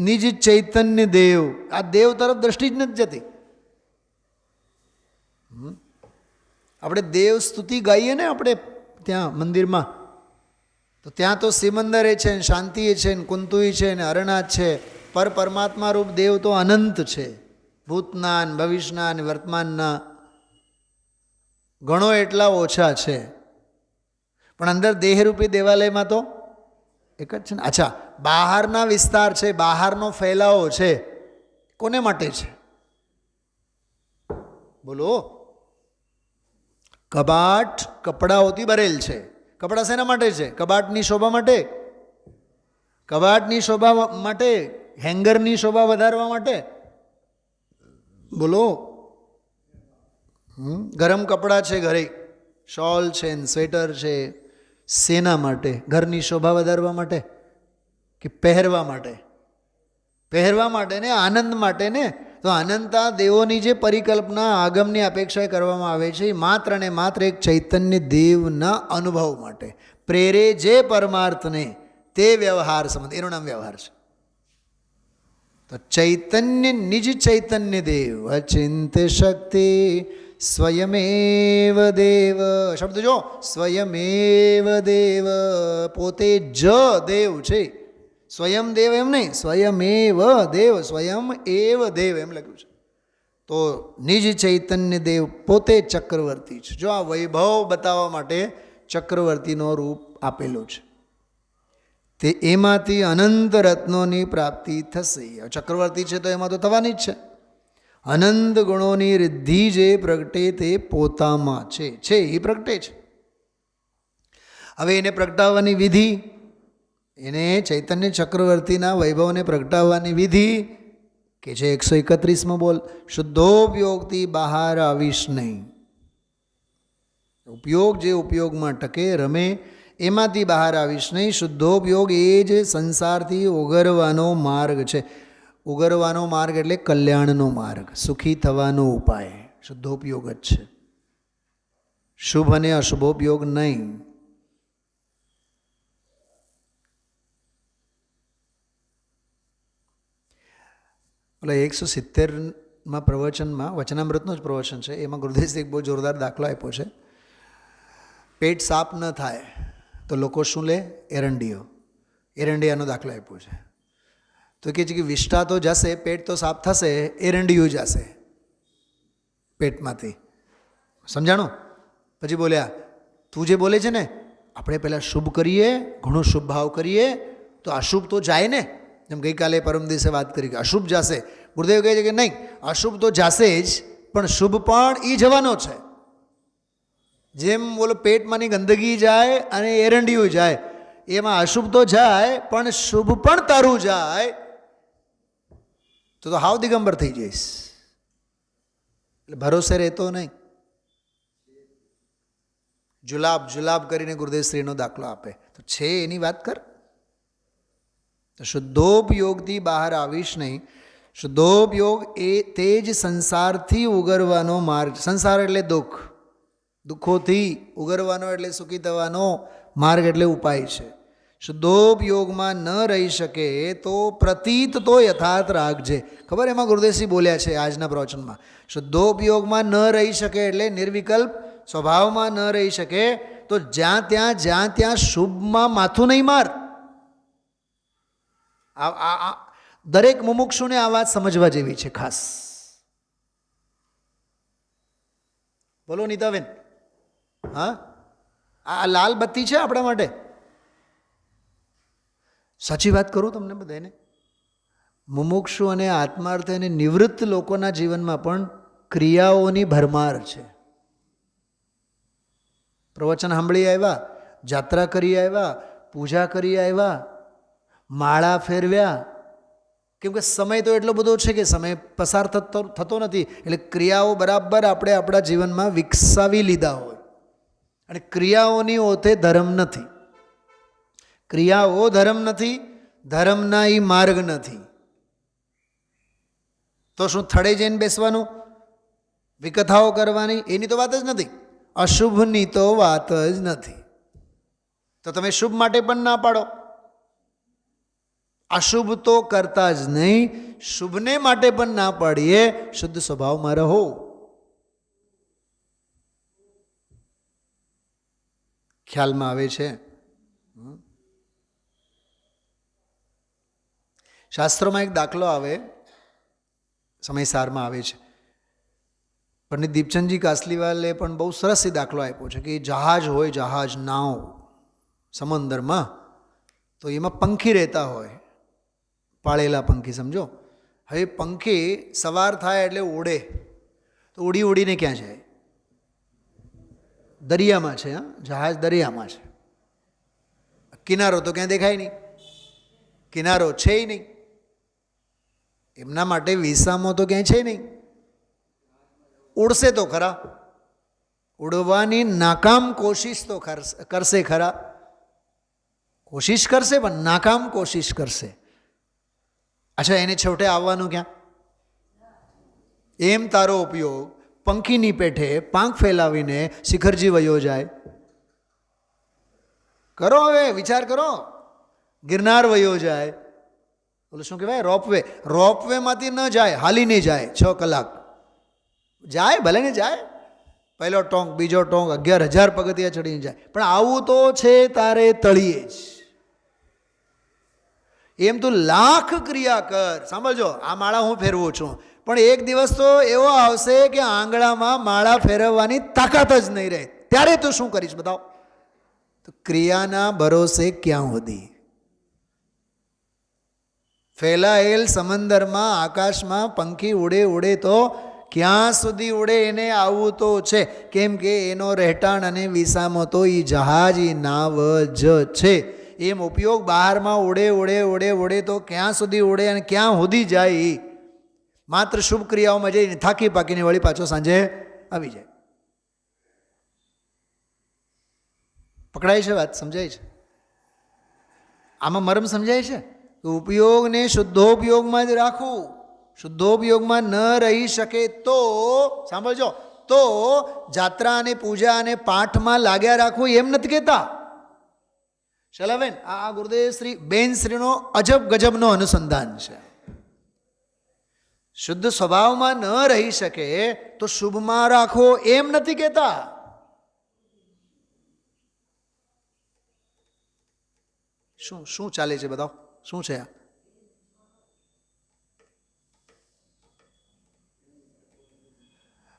નિજ ચૈતન્ય દેવ. આ દેવ તરફ દ્રષ્ટિ જ નથી જતી. આપણે દેવ સ્તુતિ ગાઈએ ને આપણે ત્યાં મંદિરમાં, તો તો ત્યાં તો સિમંદરે છે ને શાંતિ છે ને કુંતુઈ છે ને હરનાથ છે. પર પરમાત્મા રૂપ દેવ તો અનંત છે. ભૂતના ને ભવિષ્યના ને વર્તમાનના ગણો એટલા ઓછા છે. પણ અંદર દેહરૂપી દેવાલયમાં તો એક જ છે ને. અચ્છા, બહારના વિસ્તાર છે, બહારનો ફેલાવો છે, કોને માટે છે બોલો? કબાટ કપડાઓથી ભરેલ છે. કપડા શેના માટે છે? કબાટની શોભા માટે, કબાટની શોભા માટે, હેંગરની શોભા વધારવા માટે. બોલો. ગરમ કપડાં છે ઘરે, શોલ છે ને સ્વેટર છે, શેના માટે? ઘરની શોભા વધારવા માટે કે પહેરવા માટે? પહેરવા માટે ને, આનંદ માટે ને. તો અનંતા દેવોની જે પરિકલ્પના આગમની અપેક્ષાએ કરવામાં આવે છે એ માત્ર ને માત્ર એક ચૈતન્ય દેવના અનુભવ માટે પ્રેરે જે પરમાર્થને તે વ્યવહાર સંબંધ, એનું નામ વ્યવહાર છે. તો ચૈતન્ય નિજ ચૈતન્ય દેવ અચિંત શક્તિ સ્વયમેવ દેવ. શબ્દ જો, સ્વયમેવ દેવ, પોતે જ દેવ છે. સ્વયં દેવ એમ નહીં, સ્વયમેવ દેવ, સ્વયં એવ દેવ એમ લખ્યું છે. તો નિજ ચૈતન્ય દેવ પોતે ચક્રવર્તી છે. જો આ વૈભવ બતાવવા માટે ચક્રવર્તીનો રૂપ આપેલો છે. તે એમાંથી અનંત રત્નોની પ્રાપ્તિ થશે. ચક્રવર્તી છે તો એમાં તો થવાની જ છે. અનંત ગુણોની રિદ્ધિ જે પ્રગટે તે પોતામાં છે એ પ્રગટે છે. હવે એને પ્રગટાવવાની વિધિ, એને ચૈતન્ય ચક્રવર્તીના વૈભવને પ્રગટાવવાની વિધિ કે છે 131માં બોલ, શુદ્ધોપયોગથી બહાર આવીશ નહીં. ઉપયોગ જે ઉપયોગમાં ટકે રમે એમાંથી બહાર આવીશ નહીં. શુદ્ધોપયોગ એ જ સંસારથી ઉગરવાનો માર્ગ છે. ઉગરવાનો માર્ગ એટલે કલ્યાણનો માર્ગ, સુખી થવાનો ઉપાય શુદ્ધોપયોગ જ છે. શુભ અને અશુભોપયોગ નહીં. એટલે 170માં પ્રવચનમાં, વચનામૃતનું જ પ્રવચન છે, એમાં ગુરુદેવજી એક બહુ જોરદાર દાખલો આપ્યો છે. પેટ સાફ ન થાય તો લોકો શું લે? એરંડીઓ. એરંડિયાનો દાખલો આપ્યો છે. તો કહે છે કે વિષ્ઠા તો જશે, પેટ તો સાફ થશે, એરંડિયું જશે પેટમાંથી. સમજાણું? પછી બોલ્યા, તું જે બોલે છે ને, આપણે પહેલાં શુભ કરીએ, ઘણો શુભ ભાવ કરીએ તો અશુભ તો જાય ને. જેમ ગઈકાલે પરમ દિવસે વાત કરી કે અશુભ જશે. ગુરુદેવ કહે છે કે નહીં, અશુભ તો જશે જ, પણ શુભ પણ એ જવાનો છે. જેમ બોલો પેટમાંની ગંદકી જાય અને એરંડિયું જાય, એમાં અશુભ તો જાય પણ શુભ પણ તારું જાય તો હાવ દિગંબર થઈ જઈશ. એટલે ભરોસે રહેતો નહીં. જુલાબ કરીને ગુરુદેવશ્રીનો દાખલો આપે તો છે એની વાત કર. તો શુદ્ધોપયોગથી બહાર આવીશ નહીં. શુદ્ધોપયોગ એ તે જ સંસારથી ઉગરવાનો માર્ગ. સંસાર એટલે દુઃખ, દુઃખોથી ઉગરવાનો એટલે સુખી થવાનો માર્ગ એટલે ઉપાય છે. શુદ્ધોપયોગમાં ન રહી શકે તો પ્રતીત તો યથાર્થ રાખજે. ખબર એમાં ગુરુદેવજી બોલ્યા છે આજના પ્રવચનમાં, શુદ્ધોપયોગમાં ન રહી શકે એટલે નિર્વિકલ્પ સ્વભાવમાં ન રહી શકે તો જ્યાં ત્યાં શુભમાં માથું નહીં માર. દરેક મુમુક્ષુને આ વાત સમજવા જેવી છે ખાસ. બોલો નીતાબેન, હા, આ લાલ બત્તી છે આપણા માટે. સાચી વાત કરું તમને બધાને, મુમુક્ષુ અને આત્માર્થ અને નિવૃત્ત લોકોના જીવનમાં પણ ક્રિયાઓની ભરમાર છે. પ્રવચન સાંભળી આવ્યા, જાત્રા કરી આવ્યા, પૂજા કરી આવ્યા, માળા ફેરવ્યા, કેમ કે સમય તો એટલો બધો છે કે સમય પસાર થતો નથી. એટલે ક્રિયાઓ બરાબર આપણે આપણા જીવનમાં વિકસાવી લીધા હોય. અને ક્રિયાઓની ઓથે ધર્મ નથી. ક્રિયાઓ ધર્મ નથી, ધર્મના એ માર્ગ નથી. તો શું થડે જઈને બેસવાનું, વિકથાઓ કરવાની, એની તો વાત જ નથી. અશુભની તો વાત જ નથી. તો તમે શુભ માટે પણ ના પાડો. અશુભ તો કરતા જ નહીં, શુભને માટે પણ ના પાડીએ. શુદ્ધ સ્વભાવમાં રહો. ખ્યાલમાં આવે છે? શાસ્ત્રોમાં એક દાખલો આવે, સમયસારમાં આવે છે. પંડિત દીપચંદજી કાસલીવાલે પણ બહુ સરસ એ દાખલો આપ્યો છે કે જહાજ હોય, જહાજ નાવ સમંદરમાં, તો એમાં પંખી રહેતા હોય, પાળેલા પંખી સમજો. હવે પંખી સવાર થાય એટલે ઉડે, તો ઉડી ઉડીને ક્યાં જાય? દરિયામાં છે. જહાજ દરિયામાં છે. કિનારો તો ક્યાં દેખાય નહીં, કિનારો છે નહીં. એમના માટે વિસામો તો ક્યાંય છે નહીં. ઉડશે તો ખરા, ઉડવાની નાકામ કોશિશ તો કરશે ખરા, કોશિશ કરશે પણ નાકામ કોશિશ કરશે. અચ્છા, એને છેવટે આવવાનું ક્યાં? એમ તારો ઉપયોગ પંખીની પેઠે પાંખ ફેલાવીને શિખરજી વયો જાય. કરો, હવે વિચાર કરો. ગિરનાર વયો જાય, બોલો શું કહેવાય, રોપવે. રોપવેમાંથી ન જાય, હાલીને જાય 6 કલાક જાય, ભલે ને જાય. પહેલો ટોંક, બીજો ટોંક, 11,000 પગથિયા ચડીને જાય. પણ આવું તો છે તારે તળિયે જ. એમ તું લાખ ક્રિયા કર. સાંભળજો, આ માળા હું ફેરવું છું, પણ એક દિવસ તો એવો આવશે કે આંગળામાં માળા ફેરવવાની તાકાત જ નહીં રહે. ત્યારે તું શું કરીશ બતાવો? તો ક્રિયાના ભરોસે ક્યાં સુધી? ફેલાયેલ સમંદરમાં, આકાશમાં પંખી ઉડે ઉડે તો ક્યાં સુધી ઉડે? એને આવવું તો છે. કેમ કે એનો રહેઠાણ અને વિસામો તો એ જહાજ, એ નાવ જ છે. એમ ઉપયોગ બહારમાં ઉડે ઉડે ઉડે ઉડે તો ક્યાં સુધી ઉડે અને ક્યાં સુધી જાય? માત્ર શુભ ક્રિયાઓમાં જઈને થાકી પાકીને વળી પાછો સાંજે આવી જાય. પકડાય છે વાત? સમજાય છે? આમાં મર્મ સમજાય છે? તો ઉપયોગને શુદ્ધોપયોગમાં જ રાખવું. શુદ્ધોપયોગમાં ન રહી શકે તો, સાંભળજો, તો જાત્રા અને પૂજા અને પાઠમાં લાગ્યા રાખવું એમ નથી કહેતા. શલાબેન, આ ગુરુદેવ શ્રી બેન શ્રીનો અજબ ગજબનો અનુસંધાન છે. શુદ્ધ સ્વભાવમાં ન રહી શકે તો શુભમાં રાખો એમ નથી કહેતા. શું શું ચાલે છે બતાવો, શું છે આ?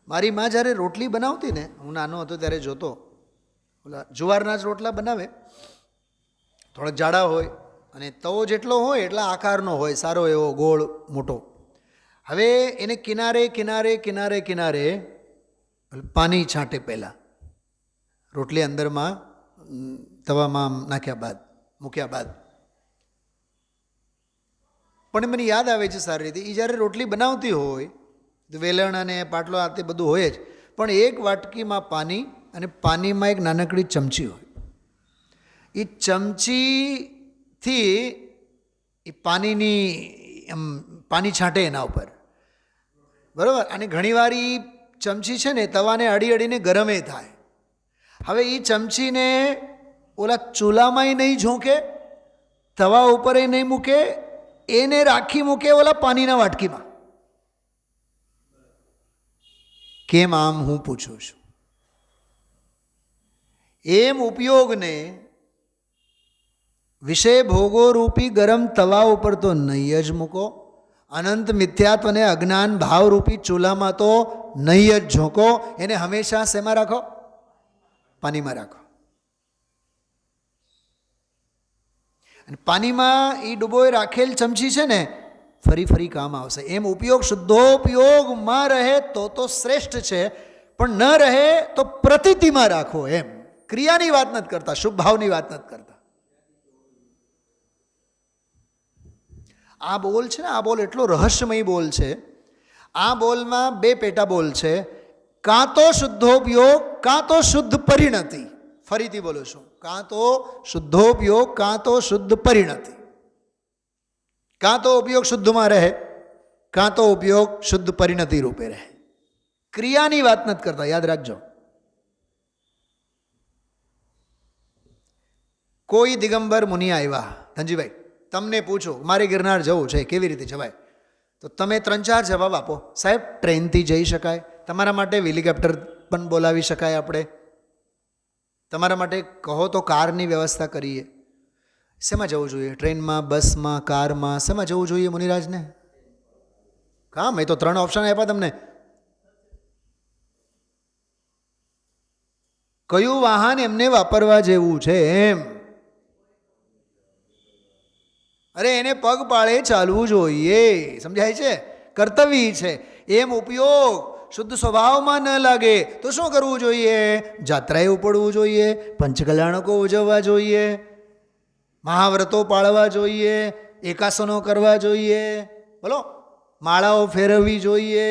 મારી માં જ્યારે રોટલી બનાવતી ને, હું નાનો હતો ત્યારે જોતો, ઓલા જુવારના જ રોટલા બનાવે, થોડાક જાડા હોય અને તવો જેટલો હોય એટલા આકારનો હોય, સારો એવો ગોળ મોટો. હવે એને કિનારે કિનારે કિનારે કિનારે પાણી છાંટે પહેલાં, રોટલી અંદરમાં તવામાં નાખ્યા બાદ, મૂક્યા બાદ. પણ મને યાદ આવે છે સારી રીતે, એ જ્યારે રોટલી બનાવતી હોય તો વેલણ અને પાટલો આ તે બધું હોય જ, પણ એક વાટકીમાં પાણી અને પાણીમાં એક નાનકડી ચમચી હોય. એ ચમચીથી એ પાણી છાંટે એના ઉપર, બરાબર. અને ઘણીવાર એ ચમચી છે ને તવાને અડી અડીને ગરમે થાય. હવે એ ચમચીને ઓલા ચૂલામાંય નહીં ઝોંકે, તવા ઉપર નહીં મૂકે, એને રાખી મૂકે ઓલા પાણીના વાટકીમાં. કેમ આમ હું પૂછું છું? એમ ઉપયોગને વિષય ભોગોરૂપી ગરમ તવા ઉપર તો નહીં જ મૂકો, અનંત મિથ્યાત્વ અને અજ્ઞાન ભાવરૂપી ચૂલામાં તો નહીં જ ઝોંકો. એને હંમેશા શેમાં રાખો? પાણીમાં રાખો. અને પાણીમાં એ ડૂબોય રાખેલ ચમચી છે ને ફરી ફરી કામ આવશે. એમ ઉપયોગ શુદ્ધોપયોગમાં રહે તો શ્રેષ્ઠ છે, પણ ન રહે તો પ્રતીતિમાં રાખો. એમ ક્રિયાની વાત નથી કરતા, શુભ ભાવની વાત નથી કરતા. આ બોલ છે ને, આ બોલ એટલો રહસ્યમય બોલ છે. આ બોલમાં 2 પેટા બોલ છે, કાં તો શુદ્ધોપયોગ કાં તો શુદ્ધ પરિણતિ. ફરીથી બોલું છું, કાં તો શુદ્ધોપયોગ કાં તો શુદ્ધ પરિણતિ. કાં તો ઉપયોગ શુદ્ધમાં રહે, કાં તો ઉપયોગ શુદ્ધ પરિણતિ રૂપે રહે. ક્રિયાની વાત નથી કરતા, યાદ રાખજો. કોઈ દિગંબર મુનિ આવ્યા, ધનજીભાઈ તમને પૂછો મારે ગિરનાર જવું છે, કેવી રીતે જવાય? તો તમે 3-4 જવાબ આપો. સાહેબ ટ્રેનથી જઈ શકાય, તમારા માટે હેલિકોપ્ટર પણ બોલાવી શકાય, આપણે તમારા માટે કહો તો કારની વ્યવસ્થા કરીએ. શેમાં જવું જોઈએ? ટ્રેનમાં, બસમાં, કારમાં, શેમાં જવું જોઈએ મુનિરાજને? કામ એ તો 3 ઓપ્શન આપ્યા તમને. કયું વાહન એમને વાપરવા જેવું છે એમ? અરે એને પગપાળે ચાલવું જોઈએ, સમજાય છે? કર્તવ્ય છે. એમ ઉપયોગ શુદ્ધ સ્વભાવમાં ન લાગે તો શું કરવું જોઈએ? જાત્રાએ ઉપડવું જોઈએ, પંચકલ્યાણકો ઉજવવા જોઈએ, મહાવ્રતો પાળવા જોઈએ, એકાસનો કરવા જોઈએ, બોલો, માળાઓ ફેરવવી જોઈએ.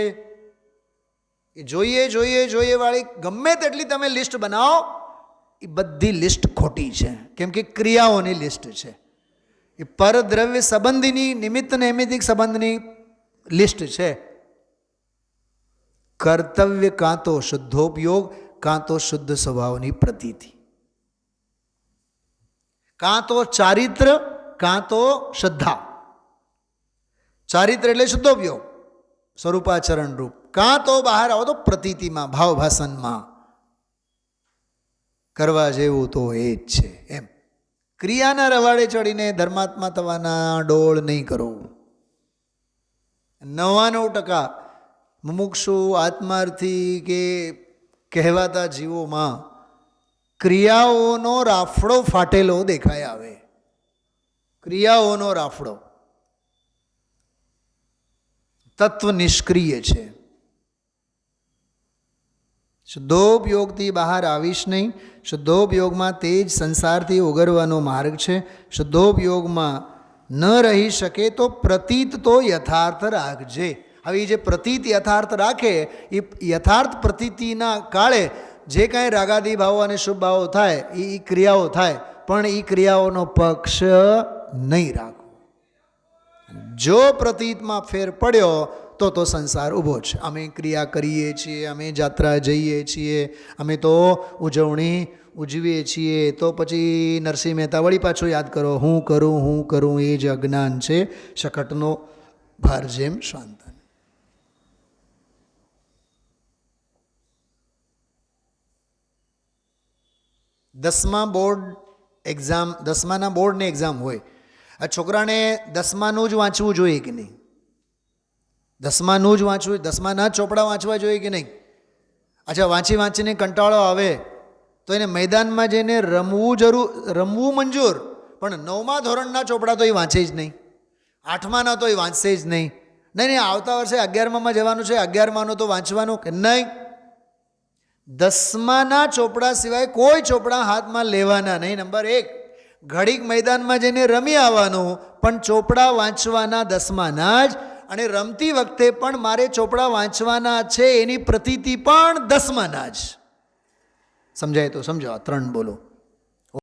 જોઈએ જોઈએ જોઈએ વાળી ગમે તેટલી તમે લિસ્ટ બનાવો, એ બધી લિસ્ટ ખોટી છે. કેમ કે ક્રિયાઓની લિસ્ટ છે. એ પરદ્રવ્ય સંબંધીની, નિમિત્ત નૈમિત્તિક સંબંધની લિસ્ટ છે. કર્તવ્ય કાં તો શુદ્ધોપયોગ, કાં તો શુદ્ધ સ્વભાવની પ્રતીતિ, કાં તો ચારિત્ર, કાં તો શ્રદ્ધા. ચારિત્ર એટલે શુદ્ધોપયોગ, સ્વરૂપાચરણ રૂપ, કાં તો બહાર આવો તો પ્રતીતિમાં, ભાવભાષણમાં કરવા જેવું તો એ જ છે એમ. ક્રિયાના રવાડે ચડીને ધર્માત્મા થવાના ડોળ નહીં કરો. 99% મુમુક્ષુ આત્માર્થી કે કહેવાતા જીવોમાં ક્રિયાઓનો રાફડો ફાટેલો દેખાય આવે. ક્રિયાઓનો રાફડો, તત્વ નિષ્ક્રિય છે. શુદ્ધોપયોગથી બહાર આવીશ નહીં. શુદ્ધોપયોગમાં તે જ સંસારથી ઉગરવાનો માર્ગ છે. શુદ્ધોપયોગમાં ન રહી શકે તો પ્રતીત તો યથાર્થ રાખજે. હવે જે પ્રતીત યથાર્થ રાખે એ યથાર્થ પ્રતીતિના કાળે જે કાંઈ રાગાદી ભાવો અને શુભ ભાવો થાય એ ક્રિયાઓ થાય, પણ એ ક્રિયાઓનો પક્ષ નહીં રાખવો. જો પ્રતીતમાં ફેર પડ્યો તો સંસાર ઊભો છે. અમે ક્રિયા કરીએ છીએ, અમે જાત્રા જઈએ છીએ, અમે તો ઉજવણી ઉજવીએ છીએ, તો પછી નરસિંહ મહેતા વળી પાછું યાદ કરો, હું કરું, એ જ અજ્ઞાન છે. શકટનો ભાર જેમ શાંત. 10મા બોર્ડ એક્ઝામ, 10માના બોર્ડની એક્ઝામ હોય, આ છોકરાને 10માનું જ વાંચવું જોઈએ કે નહીં? 10માનું જ વાંચવું, 10માના ચોપડા વાંચવા જોઈએ કે નહીં? અચ્છા, વાંચીને કંટાળો આવે તો એને મેદાનમાં જઈને રમવું મંજૂર, પણ 9મા ધોરણના ચોપડા તો એ વાંચે જ નહીં, 8માના તો એ વાંચશે જ નહીં. નહીં, આવતા વર્ષે 11મામાં જવાનું છે, 11માનું તો વાંચવાનું કે નહીં. 10માના ચોપડા સિવાય કોઈ ચોપડા હાથમાં લેવાના નહીં. નંબર 1, ઘડીક મેદાનમાં જઈને રમી આવવાનું, પણ ચોપડા વાંચવાના 10માના જ. અને રમતી વખતે પણ મારે ચોપડા વાંચવાના છે એની પ્રતીતિ પણ 10માના જ. સમજાય તો સમજો. 3 બોલો.